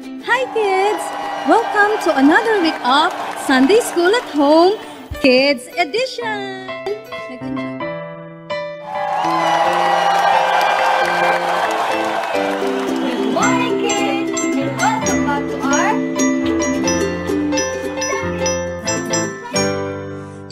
Hi kids! Welcome to another week of Sunday School at Home Kids Edition! Good morning kids! And welcome back to our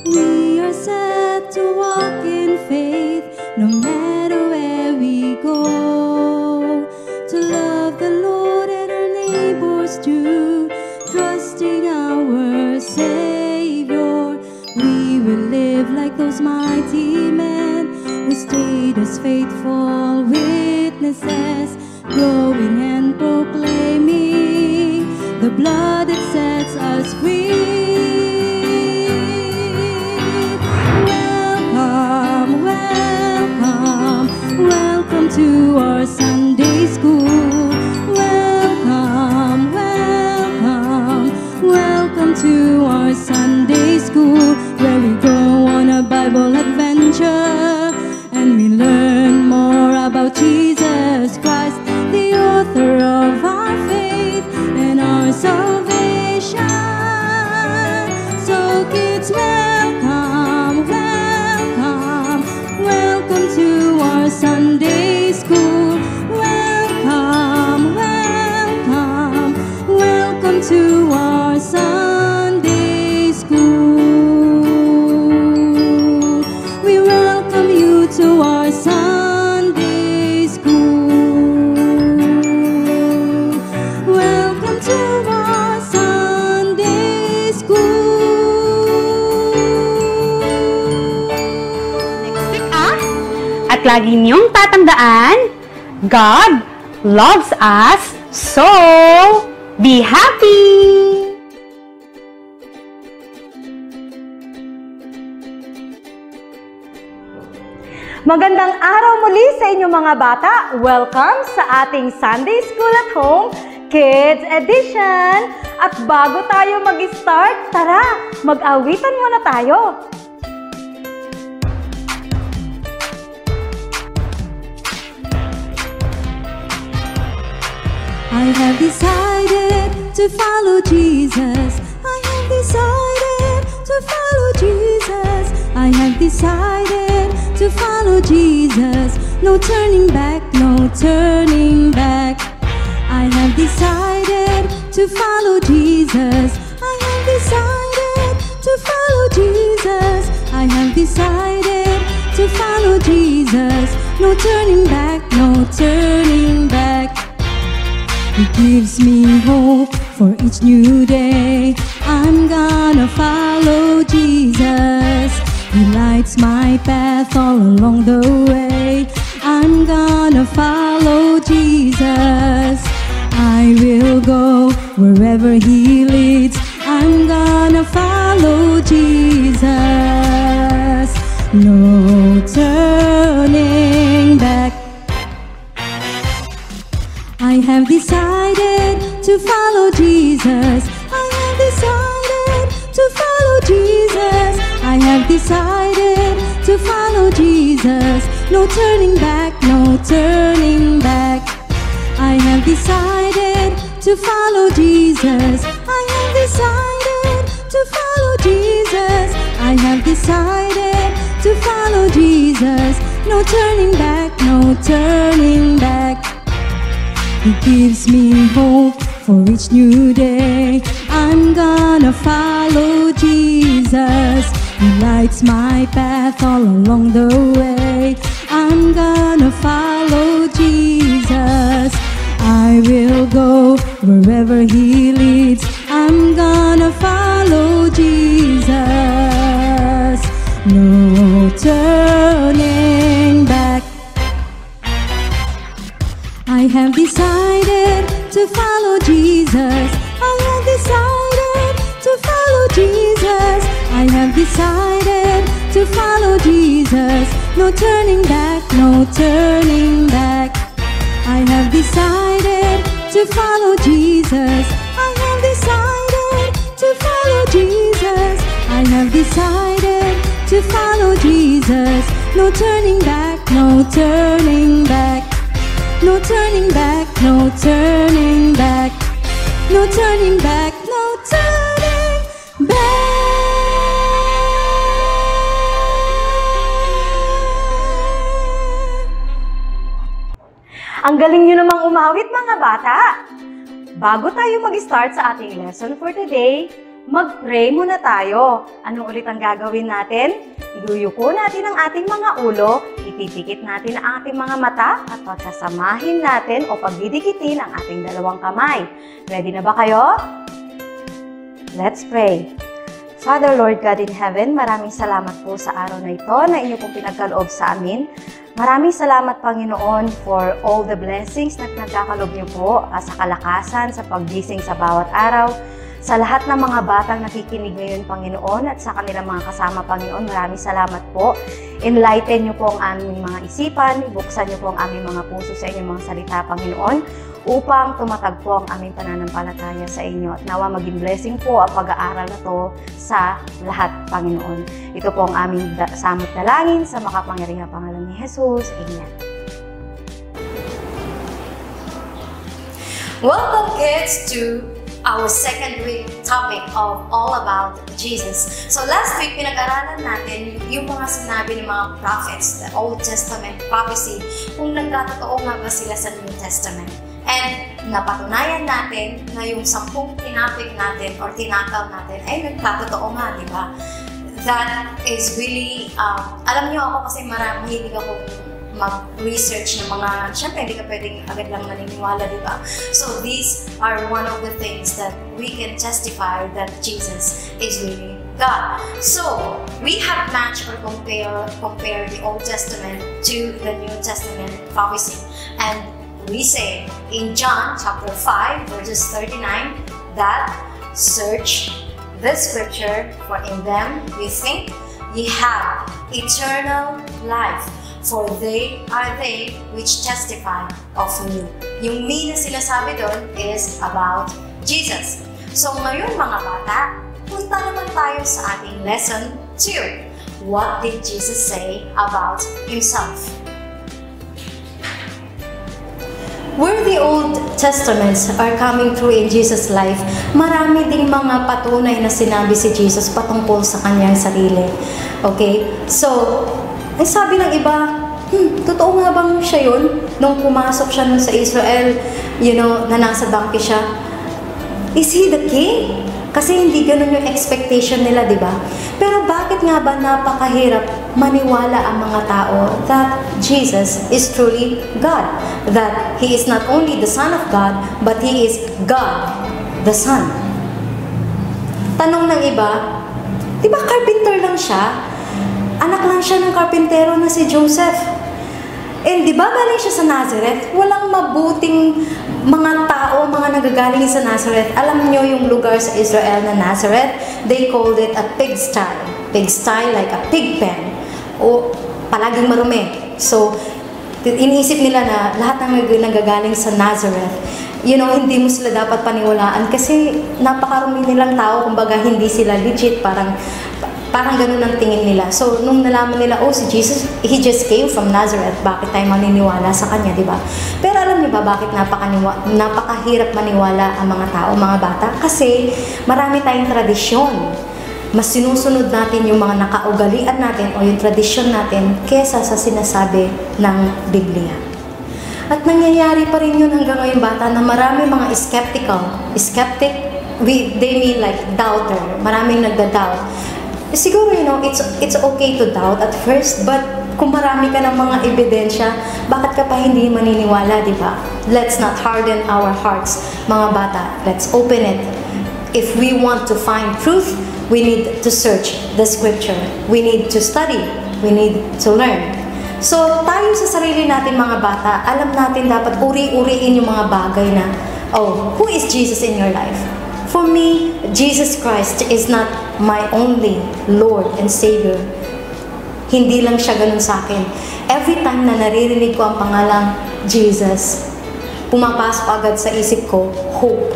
We are set to walk in faith no matter where we go, to love the Lord and our neighbors too, trusting our Savior. We will live like those mighty men who stayed as faithful witnesses, growing and proclaiming the blood that sets us free. Welcome, welcome, welcome to our Sunday school. Welcome, welcome, welcome to our Sunday school, where we go on a Bible adventure and we learn more about Jesus Christ, the author of our faith and our salvation. So kids, welcome, welcome, welcome to our Sunday school. Welcome, welcome, welcome to our Sunday school. We welcome you to our Sunday school. Welcome to our Sunday school. At lagi niyong tatandaan, God loves us, so be happy! Magandang araw muli sa inyo mga bata! Welcome sa ating Sunday School at Home Kids Edition! At bago tayo mag-start, tara, mag-awitan muna tayo! I have decided to follow Jesus. I have decided to follow Jesus. I have decided to follow Jesus. No turning back, no turning back. I have decided to follow Jesus. I have decided to follow Jesus. I have decided to follow Jesus. No turning back, no turning back. He gives me hope for each new day. I'm gonna follow Jesus. He lights my path all along the way. I'm gonna follow Jesus. I will go wherever He leads. I'm gonna follow Jesus. No turning back. I have decided to follow Jesus. I have decided to follow Jesus. I have decided to follow Jesus. No turning back, no turning back. I have decided to follow Jesus. I have decided to follow Jesus. I have decided to follow Jesus. No turning back, no turning back. He gives me hope for each new day. I'm gonna follow Jesus. He lights my path all along the way. I'm gonna follow Jesus. I will go wherever He leads. I'm gonna follow Jesus. No turning back. I have decided to follow Jesus. I have decided to follow Jesus. I have decided to follow Jesus. No turning back, no turning back. I have decided to follow Jesus. I have decided to follow Jesus. I have decided to follow Jesus. No turning back, no turning back. No turning back, no turning back. no turning back, no turning back. Ang galing nyo namang umawit mga bata! Bago tayo mag-start sa ating lesson for today, mag-pray muna tayo. Anong ulit ang gagawin natin? Iyuyuko natin ang ating mga ulo, ipipikit natin ang ating mga mata, at pagsasamahin natin o pagdidikitin ang ating dalawang kamay. Ready na ba kayo? Let's pray. Father, Lord God in heaven, maraming salamat po sa araw na ito na inyo pong pinagkaloob sa amin. Maraming salamat, Panginoon, for all the blessings na pinagkakaloob niyo po sa kalakasan, sa paggising sa bawat araw. Sa lahat ng mga batang nakikinig ngayon, Panginoon, at sa kanilang mga kasama, Panginoon, maraming salamat po. Enlighten niyo po ang aming mga isipan, buksan niyo po ang aming mga puso sa inyong mga salita, Panginoon, upang tumatagpo ang aming pananampalataya sa inyo. At nawa maging blessing po ang pag-aaral na to sa lahat, Panginoon. Ito po ang aming samot dalangin sa makapangyarihang pangalan ni Jesus. Amen. Welcome, kids, to our second week topic of all about Jesus. So last week, pinag-aralan natin yung mga sinabi ng mga prophets, the Old Testament prophecy, kung nagkatotoo nga ba sila sa New Testament. And napatunayan natin na yung 10 tinapik natin or tinakal natin ay nagkatotoo nga, di ba? That is really, alam niyo ako kasi mahilig ako mag-research ng mga, syempre hindi ka pwedeng agad lang maniniwala, di ba? So these are one of the things that we can testify that Jesus is really God. So we have matched or compare the Old Testament to the New Testament prophecy. And we say in John chapter 5 verses 39 that search the scripture, for in them we think ye have eternal life, for they are they which testify of me. Yung me na sinasabi doon is about Jesus. So ngayon mga bata, punta naman tayo sa ating lesson 2. What did Jesus say about himself? Where the Old Testaments are coming through in Jesus' life, marami ding mga patunay na sinabi si Jesus patungkol sa kanyang sarili. Okay? So, ay sabi ng iba, totoo nga bang siya yun? Nung pumasok siya sa Israel, na nasa donkey siya, is he the king? Kasi hindi ganun yung expectation nila, di ba? Pero bakit nga ba napakahirap maniwala ang mga tao that Jesus is truly God? That He is not only the Son of God, but He is God, the Son. Tanong ng iba, di ba carpenter lang siya? Anak lang siya ng karpentero na si Joseph. And di ba galing siya sa Nazareth? Walang mabuting mga tao, mga nagagaling sa Nazareth. Alam niyo yung lugar sa Israel na Nazareth? They called it a pigsty. Pigsty like a pig pen. O palaging marumi. So, iniisip nila na lahat ng nagagaling sa Nazareth, hindi mo sila dapat paniwalaan kasi napakarumi nilang tao, kumbaga hindi sila legit, parang ganun ang tingin nila. So, nung nalaman nila, si Jesus, He just came from Nazareth, bakit tayo maniniwala sa Kanya, di ba? Pero alam niyo ba bakit napakahirap maniwala ang mga tao, mga bata? Kasi marami tayong tradisyon. Mas sinusunod natin yung mga nakaugalian natin o yung tradisyon natin kesa sa sinasabi ng Biblia. At nangyayari pa rin yun hanggang ngayon bata na marami mga skeptic, they mean like doubter. Maraming nagda-doubt. Siguro, it's okay to doubt at first, but kung marami ka ng mga ebidensya, bakit ka pa hindi maniniwala, di ba? Let's not harden our hearts, mga bata. Let's open it. If we want to find truth, we need to search the scripture. We need to study. We need to learn. So, tayo sa sarili natin, mga bata, alam natin dapat uri-uriin yung mga bagay na, who is Jesus in your life? For me, Jesus Christ is not my only Lord and Savior. Hindi lang siya ganun sa akin. Every time na naririnig ko ang pangalang Jesus, pumapasok agad sa isip ko, hope.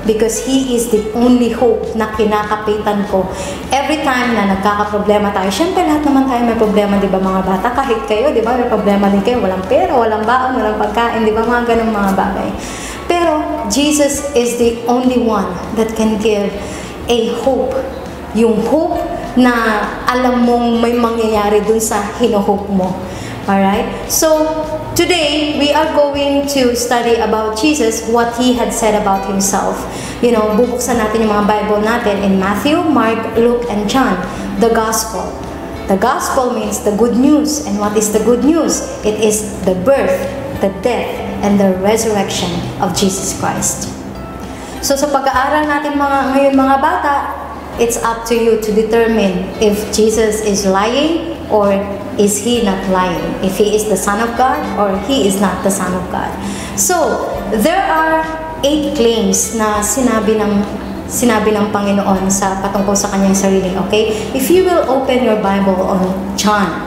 Because He is the only hope na kinakapitan ko. Every time na nagkakaproblema tayo, syempre lahat naman tayo may problema, di ba mga bata? Kahit kayo, di ba, may problema din kayo. Walang pera, walang baon, walang pagkain, di ba, mga ganung mga bagay. Pero Jesus is the only one that can give a hope. Yung hope na alam mong may mangyayari dun sa hino-hope mo. Alright? So, today, we are going to study about Jesus, what He had said about Himself. You know, bubuksan natin yung mga Bible natin in Matthew, Mark, Luke, and John. The Gospel. The Gospel means the good news. And what is the good news? It is the birth, the death, and the resurrection of Jesus Christ. So, sa pag-aaral natin ngayon mga bata, it's up to you to determine if Jesus is lying or is He not lying. If He is the Son of God or He is not the Son of God. So, there are 8 claims na sinabi ng Panginoon sa patungkol sa Kanyang sarili. Okay? If you will open your Bible on John,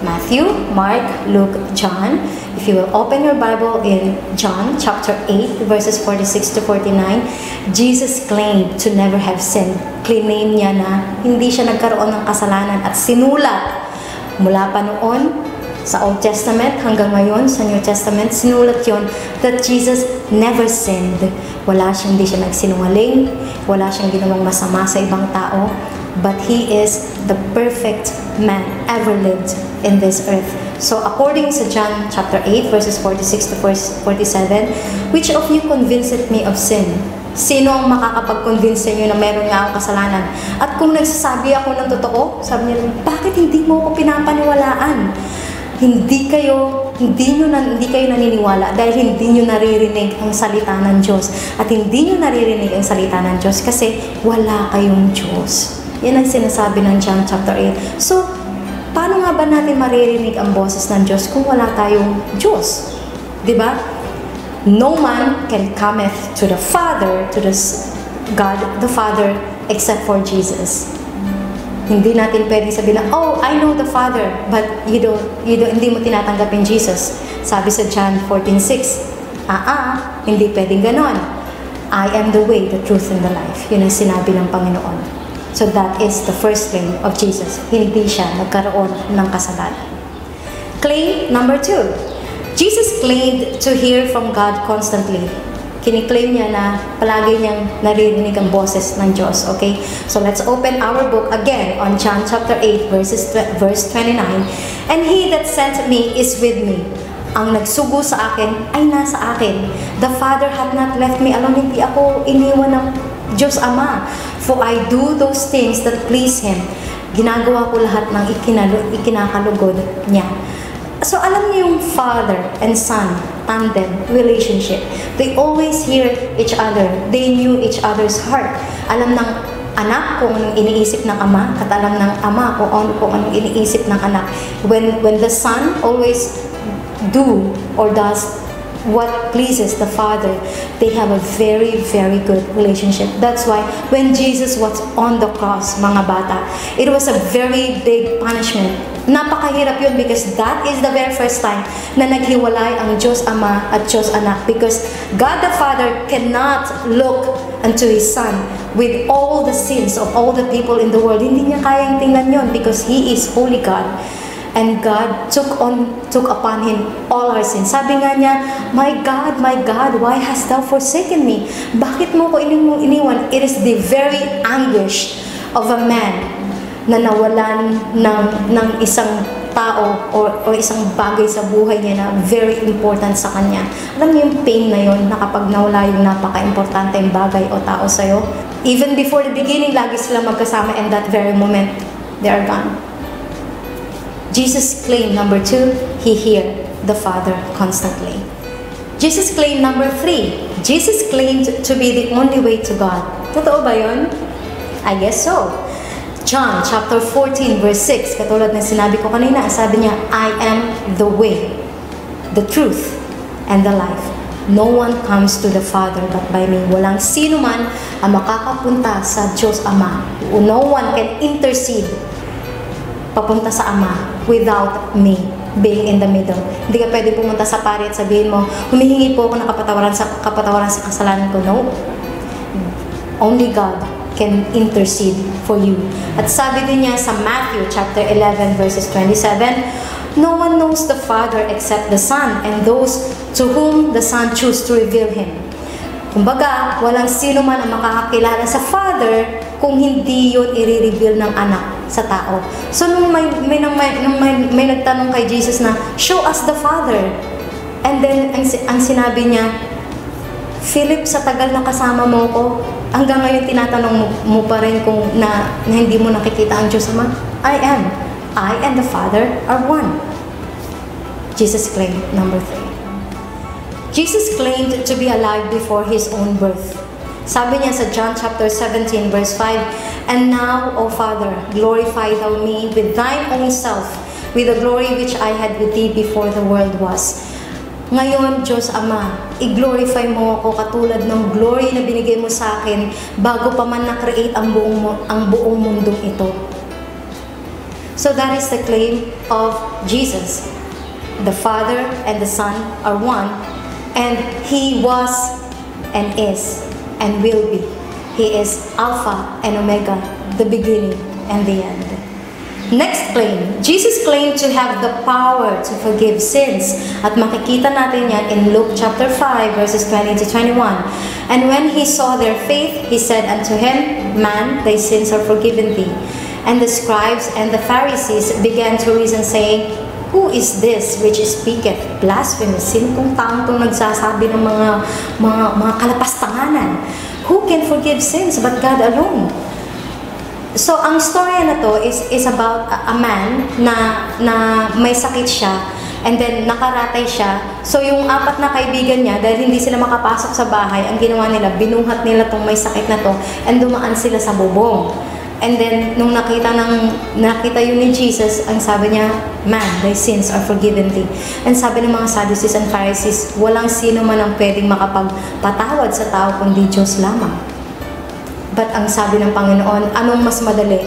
Matthew, Mark, Luke, John. If you will open your Bible in John chapter 8 verses 46 to 49, Jesus claimed to never have sinned. Claim niya na hindi siya nagkaroon ng kasalanan at sinulat mula pa noon sa Old Testament hanggang ngayon sa New Testament, sinulat yon that Jesus never sinned. Hindi siya nagsinungaling, wala siyang ginawang masama sa ibang tao, but He is the perfect man ever lived in this earth. So according to John chapter 8 verses 46 to 47, which of you convinced me of sin? Sino ang makakapag-convince sa inyo na meron nga akong kasalanan? At kung nagsasabi ako ng totoo, sabi niya, bakit hindi mo ako pinapaniwalaan? Hindi kayo naniniwala dahil hindi nyo naririnig ang salita ng Diyos. At hindi nyo naririnig ang salita ng Diyos kasi wala kayong Diyos. Yan ang sinasabi ng John chapter 8. So, paano nga ba natin maririnig ang boses ng Diyos kung wala tayong Diyos? Diba? No man can cometh to the Father, to the God the Father, except for Jesus. Hindi natin pwedeng sabihin na, oh, I know the Father, but hindi mo tinatanggapin Jesus. Sabi sa John 14:6, hindi pwedeng ganon. I am the way, the truth, and the life. Yun ang sinabi ng Panginoon. So that is the first claim of Jesus. Hindi siya nagkaroon ng kasalanan. Claim number 2. Jesus claimed to hear from God constantly. Kiniklaim niya na palagi niyang naririnig ang boses ng Diyos. Okay? So let's open our book again on John chapter 8 verse 29. And He that sent me is with me. Ang nagsugo sa akin ay nasa akin. The Father hath not left me alone. Hindi ako iniwan ng Diyos Ama. For I do those things that please Him. Ginagawa ko lahat ng ikinakalugod niya. So alam niyo yung father and son tandem relationship. They always hear each other. They knew each other's heart. Alam ng anak kung anong iniisip ng ama at alam ng ama kung anong iniisip ng anak. When the son always do or does what pleases the Father, they have a very, very good relationship. That's why when Jesus was on the cross, mga bata, it was a very big punishment. Napakahirap yun because that is the very first time na naghiwalay ang Diyos Ama at Diyos Anak, because God the Father cannot look unto His Son with all the sins of all the people in the world. Hindi niya kayang tingnan yun because He is holy God. And God took upon Him all our sins. Sabi nga niya, my God, why hast thou forsaken me? Bakit mo ko iniwan? It is the very anguish of a man na nawalan ng isang tao or isang bagay sa buhay niya na very important sa kanya. Alam niyo yung pain na yun na kapag nawala yung napaka-importante yung bagay o tao sa'yo, even before the beginning, lagi sila magkasama, and that very moment, they are gone. Jesus claimed number 2, He heard the Father constantly. Jesus claimed number 3, Jesus claimed to be the only way to God. Totoo ba yun? I guess so. John chapter 14 verse 6, katulad ng sinabi ko kanina, sabi niya, I am the way, the truth, and the life. No one comes to the Father but by me. Walang sino man ang makakapunta sa Diyos Ama. No one can intercede papunta sa Ama without me being in the middle. Hindi ka pwede pumunta sa pari at sabihin mo, humihingi po ako ng kapatawaran sa kasalanan ko. No. Only God can intercede for you. At sabi din niya sa Matthew chapter 11 verses 27, no one knows the Father except the Son and those to whom the Son chooses to reveal Him. Kumbaga, walang sino man ang makakakilala sa Father kung hindi yun i-reveal ng anak sa tao. So, nung may nagtanong kay Jesus na, show us the Father. And then, ang sinabi niya, Philip, sa tagal na kasama mo ko, hanggang ngayon tinatanong mo pa rin kung na hindi mo nakikita ang Diyos Ama? I am. I and the Father are one. Jesus claimed, number 3. Jesus claimed to be alive before His own birth. Sabi niya sa John chapter 17 verse 5, "And now, O Father, glorify Thou me with Thine own self, with the glory which I had with Thee before the world was." Ngayon, Diyos Ama, i-glorify mo ako katulad ng glory na binigay mo sa akin bago pa man na-create ang buong mundong ito. So that is the claim of Jesus. The Father and the Son are one, and He was and is and will be. He is Alpha and Omega, the beginning and the end. Next claim, Jesus claimed to have the power to forgive sins. At makikita natin yan in Luke chapter 5 verses 20 to 21. "And when He saw their faith, He said unto him, Man, thy sins are forgiven thee. And the scribes and the Pharisees began to reason, saying, Who is this which speaketh blasphemous?" Sino tong taong itong nagsasabi ng mga kalapastanganan? Who can forgive sins but God alone? So, ang story na to is about a man na may sakit siya, and then nakaratay siya. So, yung 4 na kaibigan niya, dahil hindi sila makapasok sa bahay, ang ginawa nila, binuhat nila tong may sakit na to, and dumaan sila sa bubong. And then, nung nakita yun ni Jesus, ang sabi niya, Man, thy sins are forgiven thee. And sabi ng mga Sadducees and Pharisees, walang sino man ang pwedeng makapagpatawad sa tao kundi Diyos lamang. But ang sabi ng Panginoon, anong mas madali?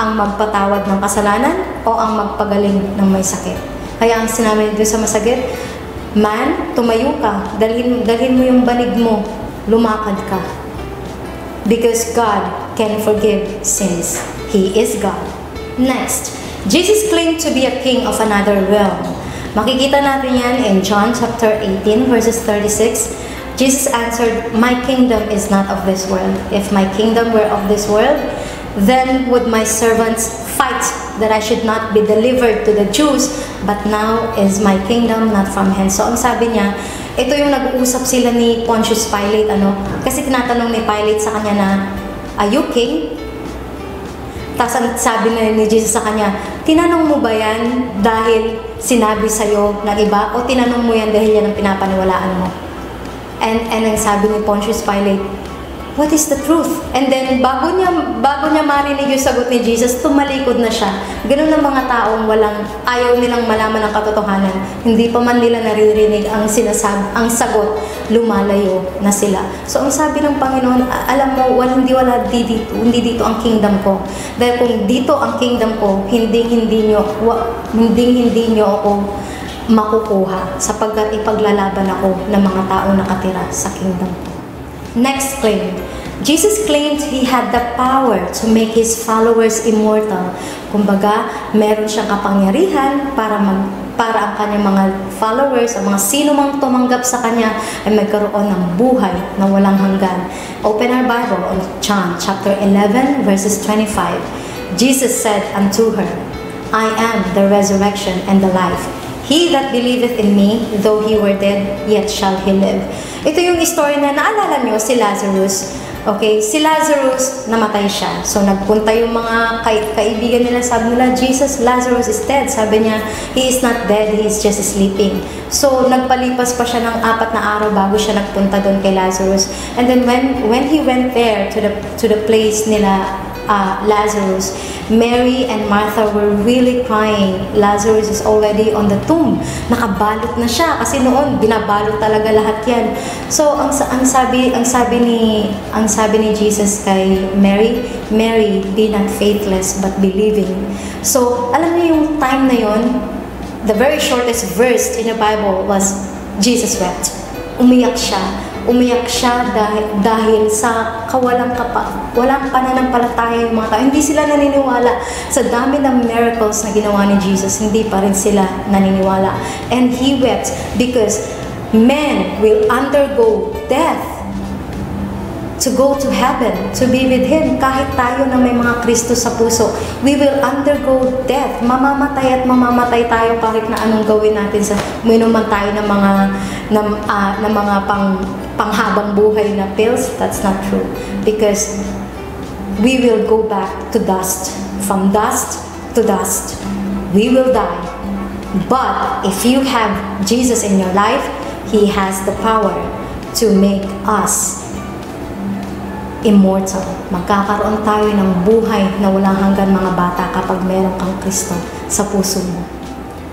Ang magpatawad ng kasalanan o ang magpagaling ng may sakit? Kaya ang sinabi doon sa masakit, Man, tumayo ka, dalhin mo yung banig mo, lumakad ka. Because God can forgive sins. He is God. Next, Jesus claimed to be a king of another realm. Makikita natin yan in John chapter 18 verses 36. Jesus answered, My kingdom is not of this world. If my kingdom were of this world, then would my servants fight that I should not be delivered to the Jews, but now is my kingdom not from hence. So ang sabi niya, ito yung nag-uusap sila ni Pontius Pilate, kasi tinatanong ni Pilate sa kanya na, Are you king? Tapos ang sabi na ni Jesus sa kanya, tinanong mo ba yan dahil sinabi sa'yo ng iba, o tinanong mo yan dahil yan ang pinapaniwalaan mo? And ang sabi ni Pontius Pilate, What is the truth? And then, bago niya marinig yung sagot ni Jesus, tumalikod na siya. Ganun ang mga taong ayaw nilang malaman ang katotohanan. Hindi pa man nila naririnig ang sagot, lumalayo na sila. So, ang sabi ng Panginoon, alam mo, hindi dito ang kingdom ko. Dahil kung dito ang kingdom ko, hindi niyo ako makukuha sapagkat ipaglalaban ako ng mga taong nakatira sa kingdom ko. Next claim, Jesus claimed He had the power to make His followers immortal. Kumbaga, meron siyang kapangyarihan para ang kanyang mga followers, ang mga sino mang tumanggap sa Kanya, ay magkaroon ng buhay na walang hanggan. Open our Bible on John chapter 11 verses 25. Jesus said unto her, I am the resurrection and the life. He that believeth in me, though he were dead, yet shall he live. Ito yung story na naalala nyo, si Lazarus. Okay, si Lazarus, namatay siya. So, nagpunta yung mga kaibigan nila, sabi nila, Jesus, Lazarus is dead. Sabi niya, he is not dead, he is just sleeping. So, nagpalipas pa siya ng 4 na araw bago siya nagpunta doon kay Lazarus. And then, when he went there to the place nila, Lazarus, Mary and Martha were really crying. Lazarus is already on the tomb. Nakabalot na siya kasi noon binabalot talaga lahat 'yan. So ang sabi ni Jesus kay Mary, Mary, be not faithless but believing. So alam niyo yung time na yon, the very shortest verse in the Bible was Jesus wept. Umiyak siya dahil sa walang pananampalataya yung mga tao. Hindi sila naniniwala. Sa dami ng miracles na ginawa ni Jesus, hindi pa rin sila naniniwala. And He wept because men will undergo death. to go to heaven, to be with Him. Kahit tayo na may mga Kristo sa puso, we will undergo death. Mamamatay at mamamatay tayo kahit na anong gawin natin sa minuman tayo ng mga panghabang buhay na pills. That's not true. Because we will go back to dust. From dust to dust. We will die. But if you have Jesus in your life, He has the power to make us immortal. Magkakaroon tayo ng buhay na walang hanggan, mga bata, kapag meron kang Kristo sa puso mo.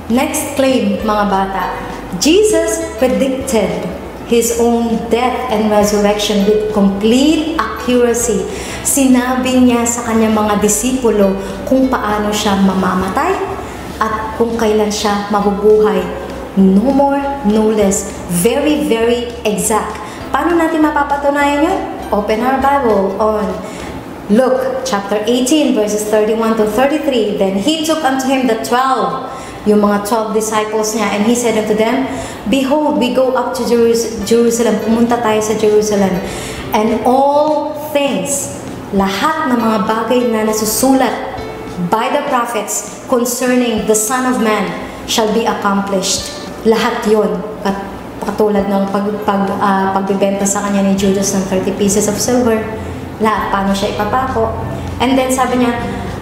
Next claim, mga bata, Jesus predicted His own death and resurrection with complete accuracy. Sinabi niya sa kanyang mga disipulo kung paano siya mamamatay at kung kailan siya mabubuhay. No more, no less. Very, very exact. Paano natin mapapatunayan yun? Open our Bible on Luke chapter 18 verses 31 to 33. Then He took unto Him the 12, yung mga 12 disciples niya, and He said unto them, Behold, we go up to Jerusalem. Pumunta tayo sa Jerusalem. And all things, lahat ng mga bagay na nasusulat by the prophets concerning the Son of Man shall be accomplished. Lahat yun. At katulad ng pagbibenta sa kanya ni Judas ng 30 pieces of silver. Paano siya ipapako. And then sabi niya,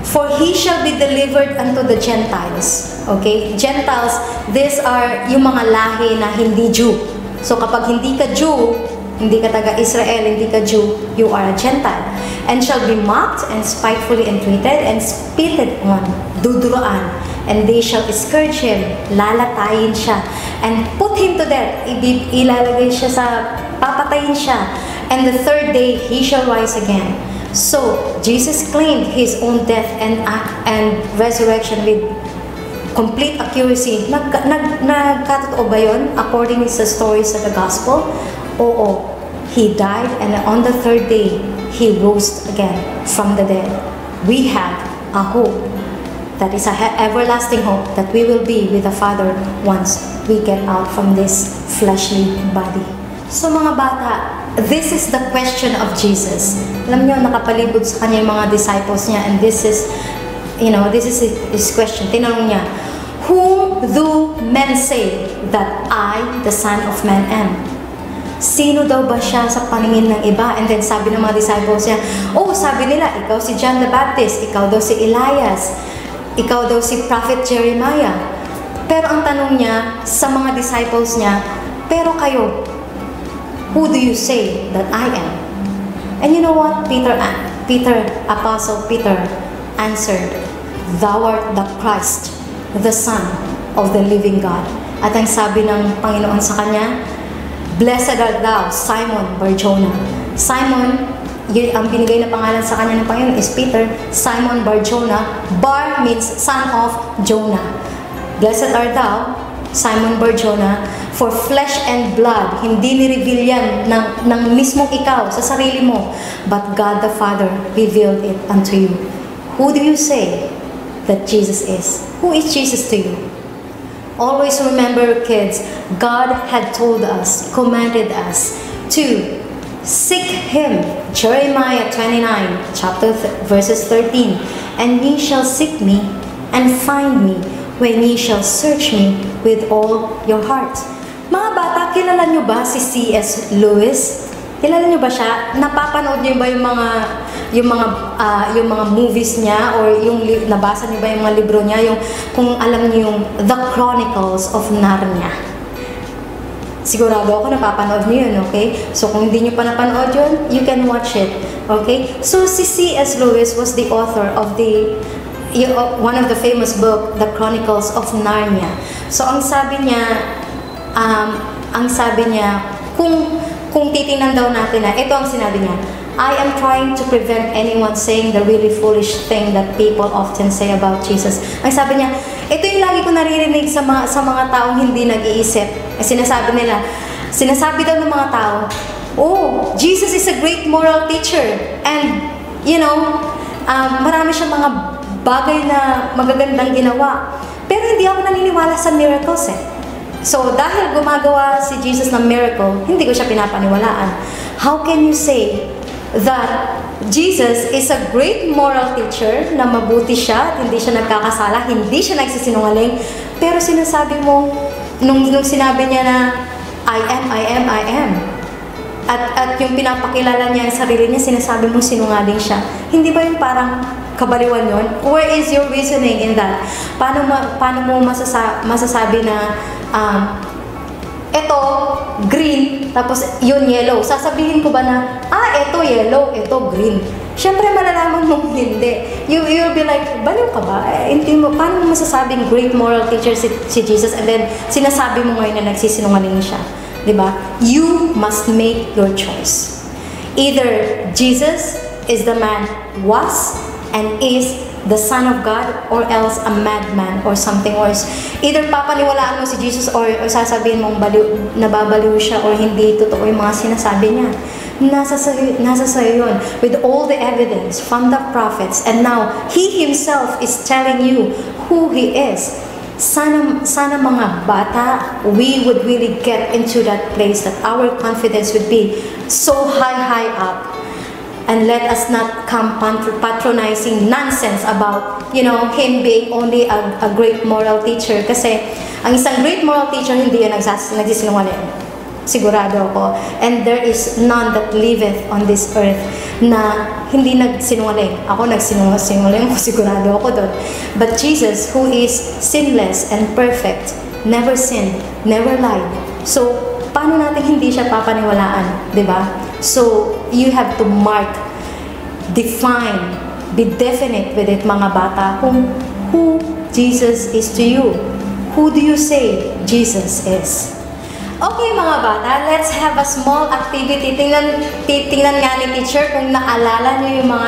For He shall be delivered unto the Gentiles. Okay? Gentiles, these are yung mga lahi na hindi Jew. So kapag hindi ka Jew, hindi ka taga-Israel, hindi ka Jew, you are a Gentile. And shall be mocked and spitefully entreated and spitted on, duduroan. And they shall scourge Him, lalatayin siya, and put Him to death. Ilalagay siya papatayin siya. And the third day, He shall rise again. So, Jesus claimed His own death and resurrection with complete accuracy. Nagkatotoo ba yun according sa stories of the gospel? Oo. He died, and on the third day, He rose again from the dead. We have a hope. That is an everlasting hope that we will be with the Father once we get out from this fleshly body. So mga bata, this is the question of Jesus. Alam niyo, nakapalibot sa kanya yung mga disciples niya, and this is his question. Tinanong niya, Whom do men say that I, the Son of Man, am? Sino daw ba siya sa paningin ng iba? And then sabi ng mga disciples niya, sabi nila, ikaw si John the Baptist, ikaw daw si Elias, ikaw daw si Prophet Jeremiah. Pero ang tanong niya sa mga disciples niya, pero kayo, who do you say that I am? And you know what? Apostle Peter answered, Thou art the Christ, the Son of the living God. At ang sabi ng Panginoon sa kanya, Blessed art thou, Simon Bar-Jonah. Simon, ang binigay na pangalan sa kanya ng Panginoon is Peter, Simon Bar-Jonah. Bar means son of Jonah. Blessed art thou, Simon Bar-Jonah, for flesh and blood, hindi ni-reveal yan ng mismong ikaw sa sarili mo, but God the Father revealed it unto you. Who do you say that Jesus is? Who is Jesus to you? Always remember, kids, God had told us, commanded us to seek Him. Jeremiah 29, verses 13. And ye shall seek me and find me when ye shall search me with all your heart. Mga bata, kilala nyo ba si C.S. Lewis? Kilala nyo ba siya? Napapanood nyo ba yung mga movies niya, or nabasa nyo ba yung mga libro niya, kung alam nyo yung The Chronicles of Narnia? Sigurado ako napapanood niyo yun, okay? So kung hindi niyo pa napanood yun, you can watch it, okay? So si C.S. Lewis was the author of one of the famous book, The Chronicles of Narnia. So ang sabi niya, kung titingnan daw natin ito ang sinabi niya, I am trying to prevent anyone saying the really foolish thing that people often say about Jesus. Ang sabi niya, ito yung lagi ko naririnig sa mga taong hindi nag-iisip. Sinasabi daw ng mga tao, Jesus is a great moral teacher. And, marami siyang mga bagay na magagandang ginawa. Pero hindi ako naniniwala sa miracles So, dahil gumagawa si Jesus ng miracle, hindi ko siya pinapaniwalaan. How can you say that Jesus is a great moral teacher, na mabuti siya, at hindi siya nagkakasala, hindi siya nagsisinungaling, pero sinasabi mo, nung sinabi niya na, I am, at yung pinapakilala niya ang sarili niya, sinasabi mo sinungaling siya, hindi ba yung parang kabaliwan yun? Where is your reasoning in that? Paano mo masasabi na, ito, green, tapos yun yellow. Sasabihin ko ba na, ito yellow, ito green. Siyempre, malalaman mong hindi. You'll be like, baliw ka ba? Paano mo masasabing great moral teacher si Jesus and then sinasabi mo ngayon na nagsisinungaling siya? Diba? You must make your choice. Either Jesus is the man was and is the Son of God, or else a madman or something worse. Either papaniwalaan mo si Jesus or sasabihin mong nababaliw siya or hindi totoo yung mga sinasabi niya. Nasa sa'yo yun. With all the evidence from the prophets, and now He Himself is telling you who He is. Sana mga bata, we would really get into that place that our confidence would be so high up. And let us not come patronizing nonsense about, Him being only a great moral teacher. Kasi, ang isang great moral teacher, hindi yan nagsisinungaling. Sigurado ako. And there is none that liveth on this earth na hindi nagsinungaling. Ako nagsinungaling, sigurado ako doon. But Jesus, who is sinless and perfect, never sinned, never lied. So, paano natin hindi siya papaniwalaan? Diba? So, you have to mark, define, be definite with it, mga bata, who Jesus is to you. Who do you say Jesus is? Okay, mga bata, let's have a small activity. Tingnan nga ni teacher kung naalala niyo yung mga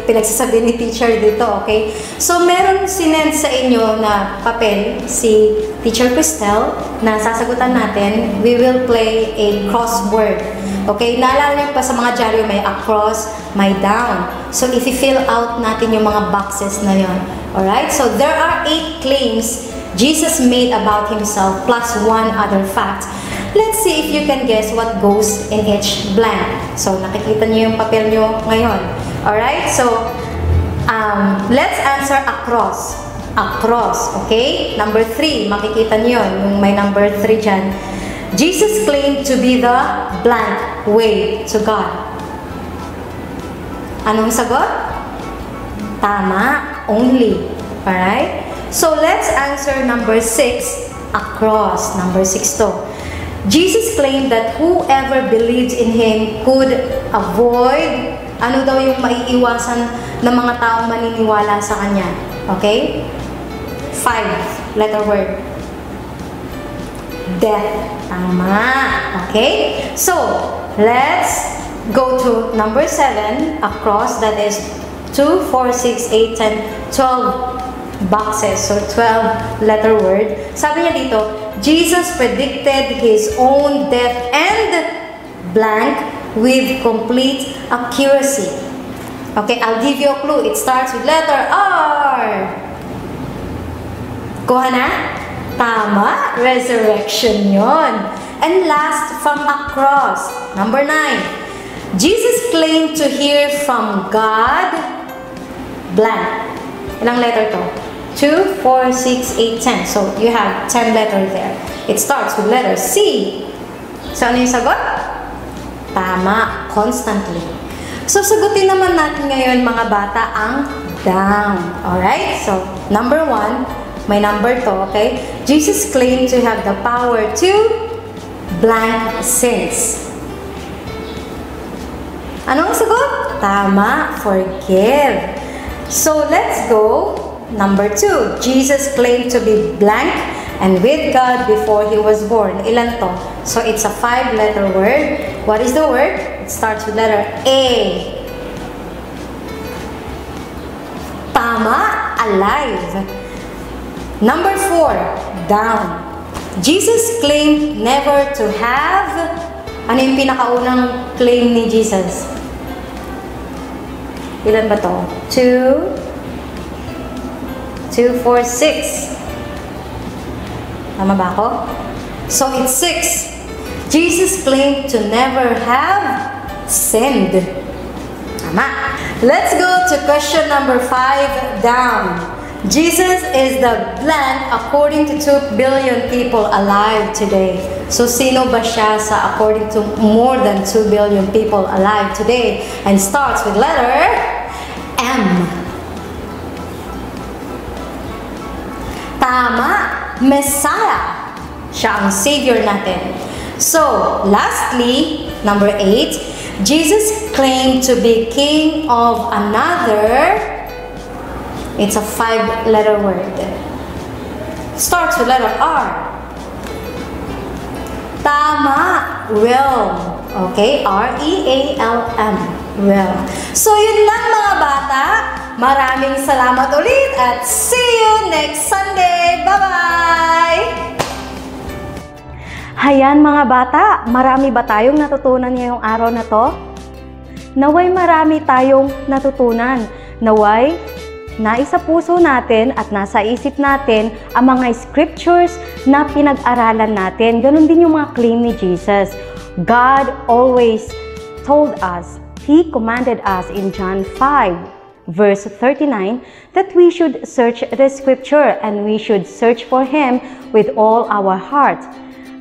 pinagsasabi ni teacher dito, okay? So, meron sinend sa inyo na papel si Teacher Cristel na sasagutan natin. We will play a crossword. Okay, naalala niyo pa sa mga dyaryo may across, may down. So, if you fill out natin yung mga boxes na yon. Alright? So, there are 8 claims Jesus made about Himself plus one other fact. Let's see if you can guess what goes in each blank. So, nakikita niyo yung papel niyo ngayon. Alright? So, let's answer across. Across. Okay? Number 3. Makikita niyo yung may number 3 dyan. Jesus claimed to be the blank way to God. Anong sagot? Tama. Only. Alright? So, let's answer number 6. Across. Number 6 to. Jesus claimed that whoever believes in Him could avoid, ano daw yung maiiwasan ng mga taong maniniwala sa Kanya. Okay? 5. Letter word. Death. Tama. Okay? So, let's go to number 7. Across. That is 2, 4, 6, 8, 10, 12 boxes. So, 12 letter word. Sabi niya dito, Jesus predicted His own death and blank with complete accuracy. Okay, I'll give you a clue. It starts with letter R. Kuha na? Tama. Resurrection yon. And last, from across. Number 9. Jesus claimed to hear from God blank. Ilang letter to? 2, 4, 6, 8, 10. So, you have 10 letters there. It starts with letter C. So, ano yung sagot? Tama. Constantly. So, sagutin naman natin ngayon, mga bata, ang down. Alright? So, number 1, may number 2, okay? Jesus claimed to have the power to blank sins. Anong sagot? Tama. Forgive. So, let's go. Number 2, Jesus claimed to be blank and with God before He was born. Ilan to? So, it's a 5-letter word. What is the word? It starts with letter A. Tama, alive. Number 4, down. Jesus claimed never to have. Ano yung pinakaunang claim ni Jesus? Ilan ba to? 2, 4, 6. Tama ba ako? So, it's 6. Jesus claimed to never have sinned. Tama. Let's go to question number 5 down. Jesus is the blank according to 2 billion people alive today. So, sino ba siya sa according to more than 2 billion people alive today? And starts with letter M. Tama! Messiah. Siya ang Savior natin. So, lastly, number 8, Jesus claimed to be king of another. It's a 5-letter word. Starts with letter R. Tama! Realm. Okay? R-E-A-L-M. Realm. So, yun lang mga bata. Maraming salamat ulit at see you next Sunday. Bye-bye! Hayan mga bata, marami ba tayong natutunan ngayong araw na to? Naway marami tayong natutunan. Naway naisa puso natin at nasa isip natin ang mga scriptures na pinag-aralan natin. Ganon din yung mga claim ni Jesus. God always told us, He commanded us in John 5, verse 39, that we should search the scripture and we should search for Him with all our heart.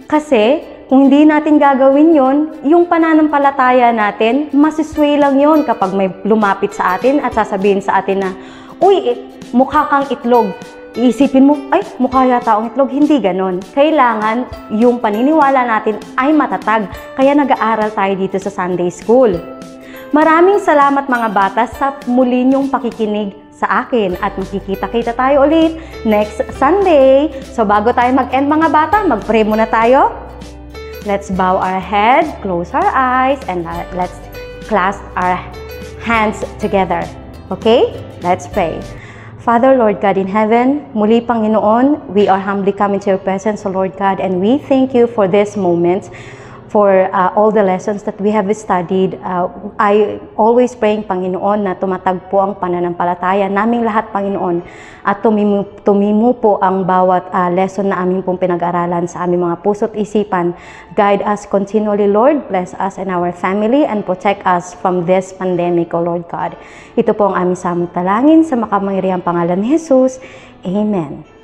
Kasi kung hindi natin gagawin yon, yung pananampalataya natin, masisway lang yon kapag may lumapit sa atin at sasabihin sa atin na, uy, mukha kang itlog. Iisipin mo, ay, mukha yata akong itlog. Hindi ganon. Kailangan yung paniniwala natin ay matatag. Kaya nag-aaral tayo dito sa Sunday School. Maraming salamat mga bata sa muli niyong pakikinig sa akin at makikita-kita tayo ulit next Sunday. So bago tayo mag-end mga bata, mag-pray muna tayo. Let's bow our head, close our eyes, and let's clasp our hands together. Okay? Let's pray. Father, Lord God in heaven, muli Panginoon, we are humbly coming to your presence, O Lord God, and we thank you for this moment, for all the lessons that we have studied. I always praying, Panginoon, na tumatagpo ang pananampalataya naming lahat, Panginoon, at tumimu po ang bawat lesson na aming pong pinag-aralan sa aming mga puso't isipan. Guide us continually, Lord. Bless us and our family and protect us from this pandemic, O Lord God. Ito po ang aming samang talangin sa makapangyarihang pangalan ni Jesus. Amen.